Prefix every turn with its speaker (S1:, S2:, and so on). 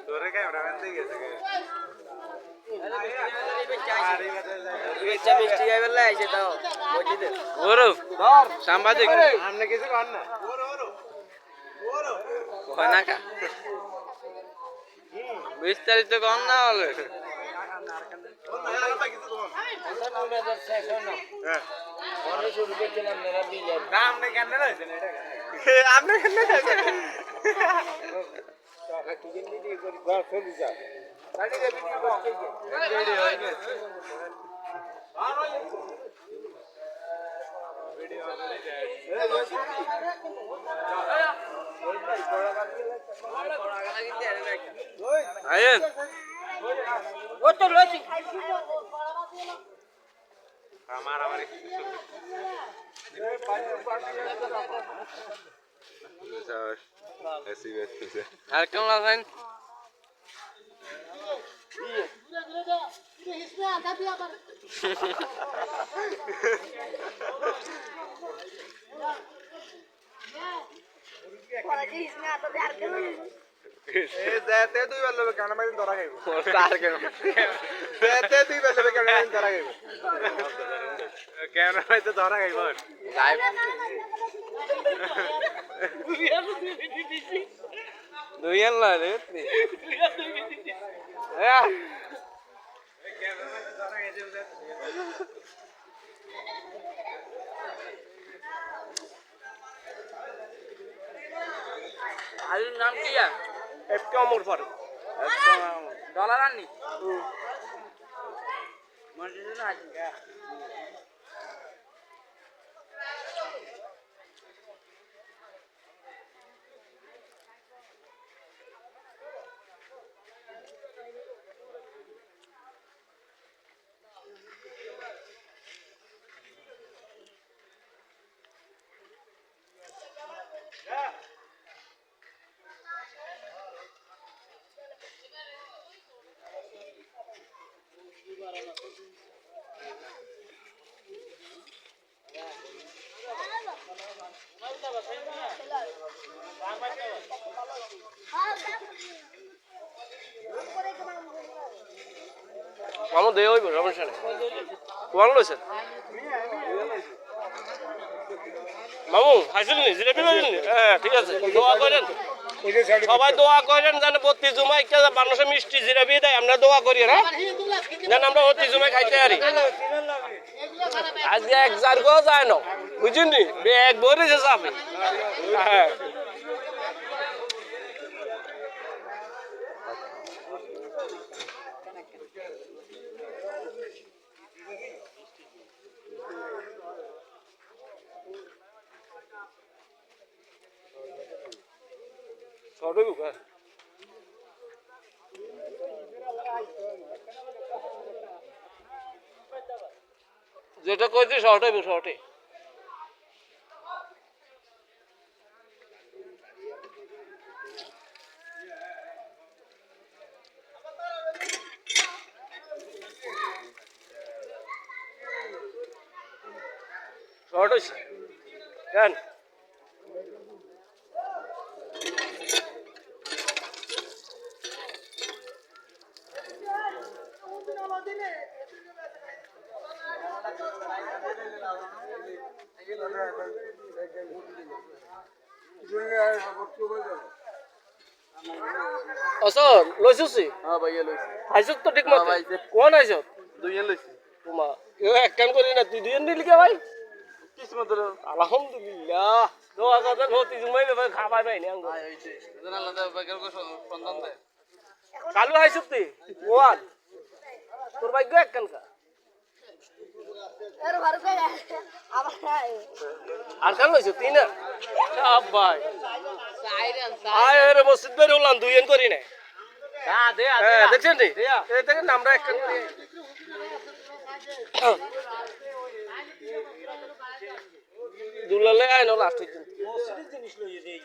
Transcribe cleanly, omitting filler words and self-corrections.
S1: তোরে ক্যামেরাম্যান দিয়ে গেছে সাংবাদিক আপনি কিছু কর না বিস্তারিত কম না হলে আপনি আয়েন ও তো লইছি আমার আর কেমন লাগেন তুই বললো কেন ধরা খাইব তুই বললো কেন ধরা খাইব কেন হয়তো ধরা খাইব দুই আল্লাহ রে আলুর নাম কি এফকে অমর ফারুক ডলার আননি মসজিদে না আছে মামু দেয় হইব সমস্যা নেই কোয়ান লইছেন মামু হাসিল নি জিলাপি লইছেন হ্যাঁ ঠিক আছে দোয়া করেন সবাই দোয়া করেন যেন 32 জুমায় একটা মানুষের মিষ্টি জিলাপি দেয় আমরা দোয়া করি না যেন আমরা 32 জুমায় খাইতে পারি আজকে এক জারগো যায় না বুঝিনি ব্যাগ ভরে যে যাবে হ্যাঁ যেটা কইছি শর্টে শর্টে শর্ট হইছে কেন আচ্ছা লইছুছি হ্যাঁ ভাইয়া লইছি আইছত তো ঠিক মতো কোন আইছত দুইজন লইছি তোমা এ এক কাম করি না তুই দুইজন নিলি কে ভাই কিসমত আলহামদুলিল্লাহ দোয়া করতে হতি জুমাই ভাই খাবার পাই না আঙ্গ হইছে জান আল্লাহ বাগের কো সন্তান দে কালু আইছত তুই ওয়ান তোর ভাই গো এক কাম কা এর ঘর কই আবার আর কাল লইছ তুই না সব ভাই আয় রে মসজিদ বের হলাম দুইজন করি না হ্যাঁ দে দেখছেন নি এই দেখেন আমরা এক কাম করি দুলালে আইনো লাস্ট পর্যন্ত মসজিদের জিনিস লইয়ে দেই